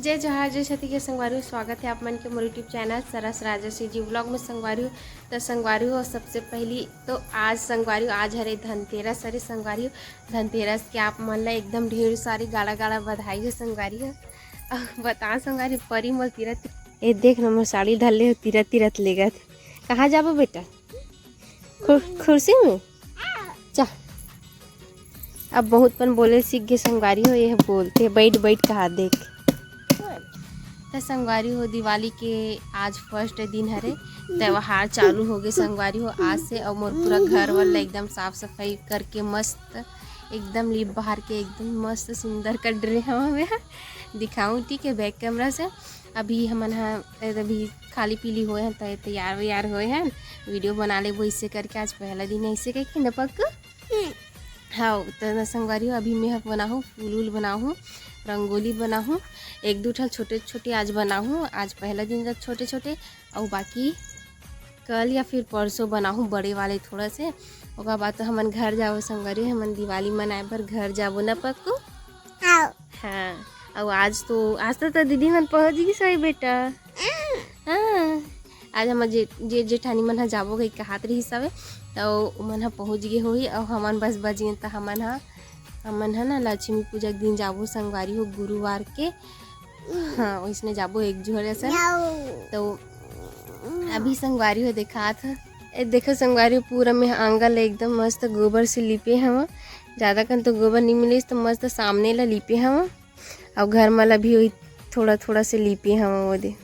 जय जोहार जय छती के संगवारी स्वागत है आप मन के मोर यूट्यूब चैनल सरस राजसी जी व्लॉग में संगवारी तो संगवारी हो। सबसे पहली तो आज संगवारी आज हरे धनतेरस हरे संगवारी धनतेरस के आप मन ला एकदम ढेर सारी गाड़ा गाड़ा बधाई है संगवारी हो। बता संगवारी परी मोल तीरथ ए देख न मोर साड़ी धले हो तीरथ तीरथ लेगत। कहाँ जाबो बेटा? कुर्सी में जा। अब बहुत पन बोले सीख गए संगवारी हो, ये बोलते बैठ बैठ कहा देख। तो संगवारी हो दिवाली के आज फर्स्ट दिन हरे त्यौहार चालू हो गए संगवारी हो आज से। और मोर पूरा घर वाला एकदम साफ सफाई करके मस्त एकदम लिप बहार के एकदम मस्त सुंदर कर रहे हमें दिखाऊँ ठीक है बैक कैमरा से। अभी हमन अभी खाली पीली हुए हैं तो तैयार व्यार हुए हैं वीडियो बना ले वो इससे करके आज पहला दिन ऐसे कह न पक। हाँ तो संगवारी हो अभी मैं बनाऊँ फूल वूल बनाऊँ रंगोली बनाऊँ एक दो ठल छोटे छोटे आज बनाऊँ। आज पहला दिन तक छोटे छोटे और बाकी कल या फिर परसों बनाऊँ बड़े वाले थोड़ा से। ओकर बाद तो हमन घर जाओ संगवारी हमन दिवाली मनाए पर घर जाबो न पक्को। हाँ और आज तो दीदी मन पहुँच गई सही बेटा। हाँ आज हम जेठानी मन जाबो गई कहत रही सब तो मन पहुँच गए होही और हमन बस बजिए तो हमन है ना लक्ष्मी पूजा के दिन जाबो संगवारी हो गुरुवार के। हाँ वैसने जाबो एक जोड़े से तो अभी संगवारी हो देखा था देखो संगवारी पूरा में आंगन एकदम मस्त गोबर से लिपे हम। ज़्यादा कन तो गोबर नहीं मिले तो मस्त सामने ला लिपे हम और घर वाला भी वही थोड़ा थोड़ा से लिपे हम वो दे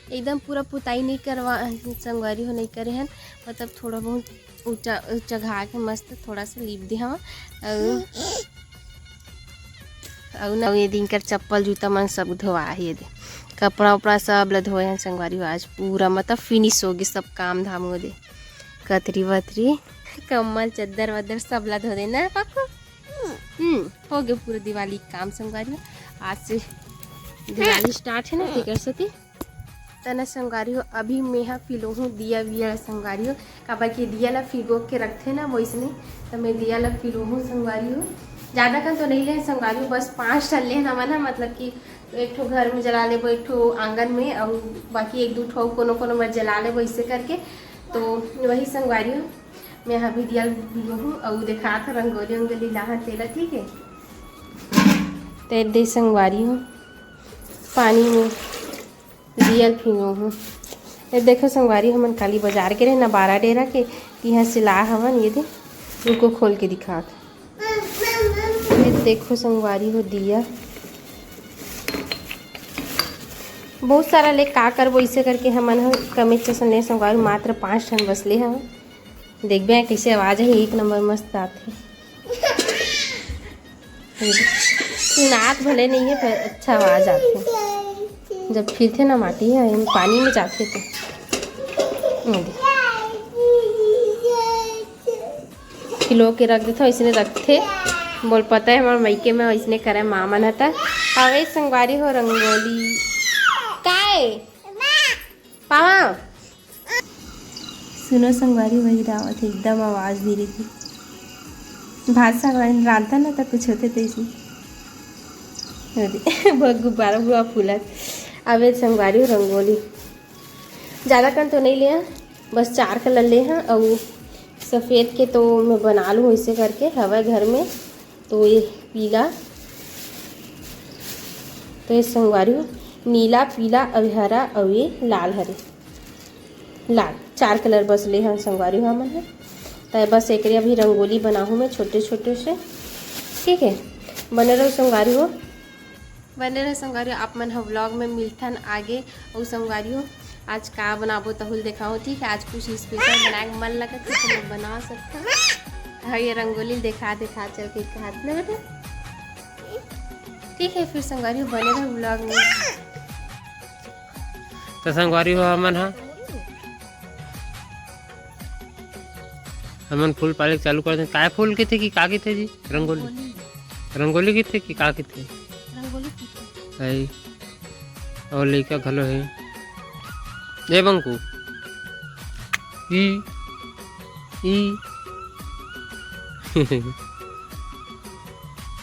एकदम पूरा पुताई नहीं करवा संगवारी हो नहीं करे हैं मतलब थोड़ा बहुत ऊंचा घा के मस्त थोड़ा सा लीप दे हम और ये दिन कर चप्पल जूता मन सब धोआ है दे कपड़ा उपड़ा सब ल धोए हैं संगवारी आज पूरा मतलब फिनिश हो गए सब काम धाम हो दे कतरी वतरी कम्बल चद्दर वद्दर सब ला धो देना पापा। हो गया पूरा दिवाली काम संगवारी आज से दिवाली स्टार्ट है ना ठीक सती तना संगवारी हो। अभी मैं फिलो हूँ दिया विया संगवारी हो काबा के दिया ला फिगो के रखते ना वैसने तो मैं दिया ला फिलो हूँ संगवारी हो। ज़्यादा कन तो नहीं ले संगवारी हो बस 5 टल ले हमारा ना मतलब कि एक ठो घर में जला ले एक ठो आंगन में और बाकी एक दो ठो कोनो में जला ले इससे करके तो वही संगवारी हो। मैं अभी दिया फिलो हूँ और देखा था रंगोली वंगोली लाहा तेला ठीक है तो दे संगवारी हो पानी में दियल फिनो हूँ। ये देखो संगवारी हमन काली बाजार के रहे ना 12 डेरा के यहाँ से ला हमन ये दे उनको खोल के दिखा था। ये देखो संगवारी हो दिया बहुत सारा ले का करबो इसे करके हमन कमे चसन ले संगवारी मात्र 5 टन बस ले हम देखबे कैसे आवाज़ है एक नंबर मस्त आते सुनात भले नहीं है पर अच्छा आवाज़ आती जब फिरते ना माटी है पानी में जाते थे खिलो के रख देते ऐसे रखते बोल पता है हमारे मैके में ऐसने करे मामन हता अवे संगवारी हो रंगोली काय पावा सुनो संगवारी वही रावत है एकदम आवाज़ दे रही थी भात संगवारी रांधता ना तो कुछ होते थे इसमें बहुत गुब्बारा हुआ फूला। अब संगवारी हो रंगोली ज़्यादा कन तो नहीं लिया बस 4 कलर ले हैं और सफ़ेद के तो मैं बना लूँ इसे करके हवा घर में तो ये पीला तो ये संगवारी हो नीला पीला और हरा और ये लाल हरे लाल 4 कलर बस ले हैं संगवारी हो हमन है तो बस एक अभी रंगोली बनाऊँ मैं छोटे छोटे से ठीक है। बने रहो संगवारी हो बने रहे संगवारी आप मन हम व्लॉग में मिलथन आगे और संगवारी हो आज का बनाबो तहुल दिखाओ ठीक है। आज कुछ स्पेशल बनाए मन लगा तो मैं बना सकता हाँ ये रंगोली दिखा चल के हाथ में बेटा ठीक है। फिर संगवारी हो बने रहे व्लॉग में तो संगवारी हो हमन फूल पाले चालू कर दें काय फूल के थे कि का के थे जी रंगोली के थे कि का के थे है और लड़का घलो है जय बंकू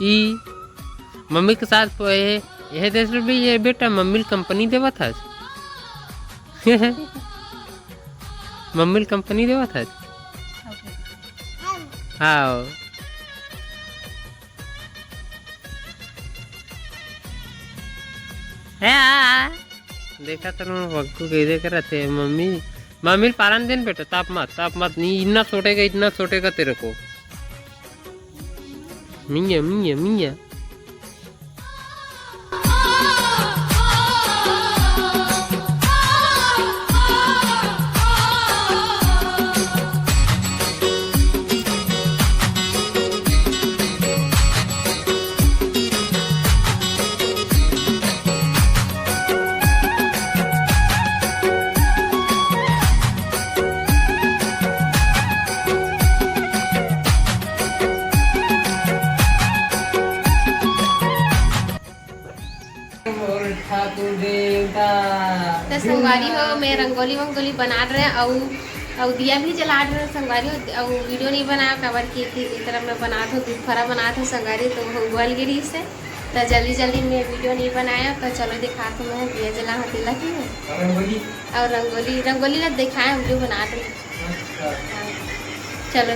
ई मम्मी के साथ यह 10 रुपये ये बेटा मम्मी कंपनी देवा था मम्मी कंपनी देवा था। हाँ देखा तो बग्गू कैसे करते मम्मी मम्मी पालन देन बेटा ताप मत नहीं इतना छोटेगा तेरे को मिया मिया मिया। तो संगवारी हो मैं रंगोली वंगोली बना रहे और दिया भी जला रहे संगवारी हो और वीडियो नहीं बनाया कवर की थी इस तरह मैं बना था दूध फरा बना था संगवारी तो उबल गिरी इससे तो जल्दी मैं वीडियो नहीं बनाया तो चलो दिखा तो मैं दिया जला हतीला की और रंगोली ना दिखाए वीडियो बना रही। चलो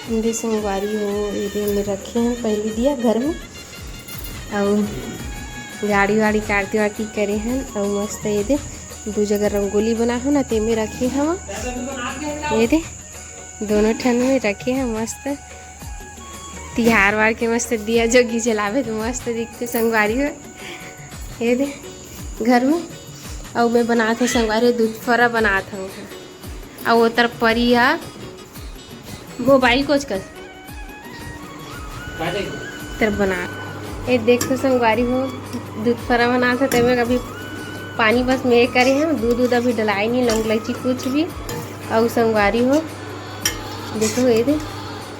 ठीक संगवारी हो ये में रखे हैं पहले दिया घर में और गाड़ी वाड़ी काटती वाटी करे हैं और मस्त ये दे दो जगह रंगोली बना हो ना ते में रखे हम ये दे दोनों ठन में रखे हैं मस्त तिहार वार के मस्त दिया जोगी जलावे तो मस्त दिखते संगवारी हो ये दे घर में और मैं बना था संगवारी दूध फरा बना था और वो तरफ परी है वो बाई कोच कर तरफ बना ये देखो संगवारी हो दूध फरा बना था तब अभी पानी बस में करे हैं दूध अभी डलाई नहीं लौंग इलायची कुछ भी और संगवारी हो देखो ये दे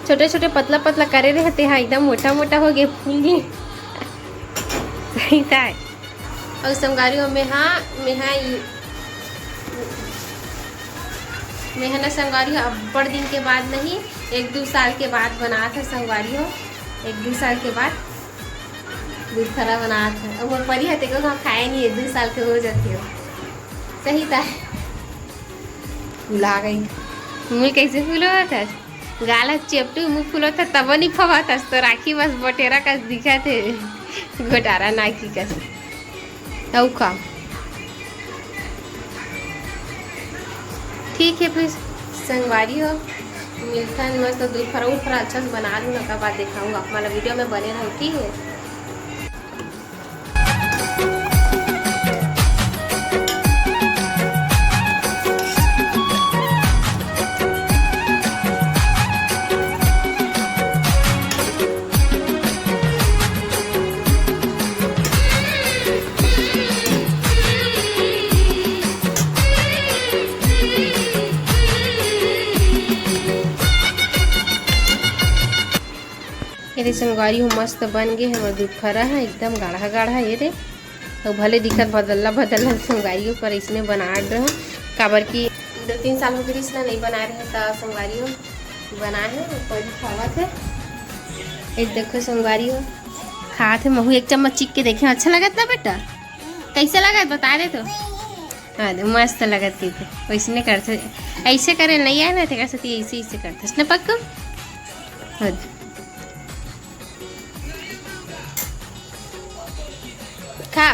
छोटे छोटे पतला पतला करे रहते हैं एकदम मोटा मोटा हो गए फूल गए सही था और संगवारी हो मैं ना संगवारी हो बड़ दिन के बाद नहीं 1-2 साल के बाद बना था संगवारी हो 1-2 साल के बाद दूध फरा बना था और वो परी है तेको हम खाए नहीं 2 साल के हो जाते हो सही था फूला गई मुँह कैसे फूल था गाला चेपटू मुँह फूलो था तब नहीं फवा था तो राखी बस बटेरा का दिखा थे घोटारा नाकी का औ खा ठीक है फिर संगवारी हो मिलता है मस्त दूध फरा अच्छा से बना लूँ ना बाद दिखाऊंगा हमारा वीडियो में बने रहो ठीक है। ये संगवारी हो मस्त बन गए हमारे दूध फरा है एकदम गाढ़ा गाढ़ा ये रे तो भले दिक्कत बदलना संगवारी हो पर इसने बना रहे काबर की 2-3 साल हो गए इसने नहीं बना रहे तो संगवारी हो बना है कोई खावा थे ये देखो संगवारी हो खा थे महू एक चम्मच चिक के देखे अच्छा लगा था बेटा कैसे लगा बता दे तो हाँ मस्त लगत थी वैसे करते ऐसे करे नहीं आए ना थे कैसे ऐसे करते ना पक्का खा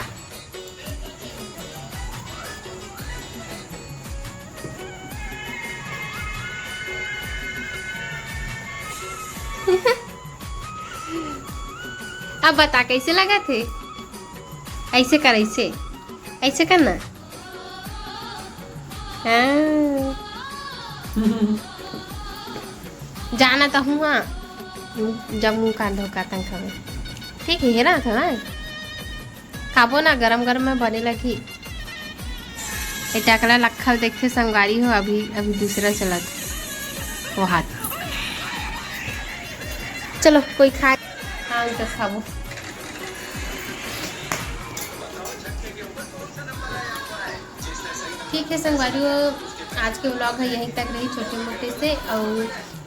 अब बता कैसे लगा थे ऐसे कर ऐसे करना जाना तो हुआ जब मुँह का धोखा तंग खबर ठीक है ना था ना खाबो ना गरम गरम में बने लगी टाकला लखल देखते संगवारी हो अभी दूसरा चला वो हाथ चलो कोई खाए हाँ तो खाबो ठीक है संगवारी हो आज के व्लॉग है यहीं तक रही छोटे मोटे से और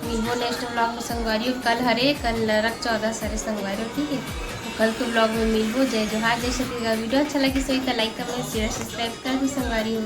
मिलबो नेक्स्ट व्लॉग में संगवारी हो कल नरक 14 सारे संगवारी हो ठीक है। कल के ब्लॉग में मिलबो। जय जोहार, जय छत्तीसगढ़। वीडियो अच्छा लगी सही तो लाइक कमेंट शेयर सब्सक्राइब कर दो संगवारी हो।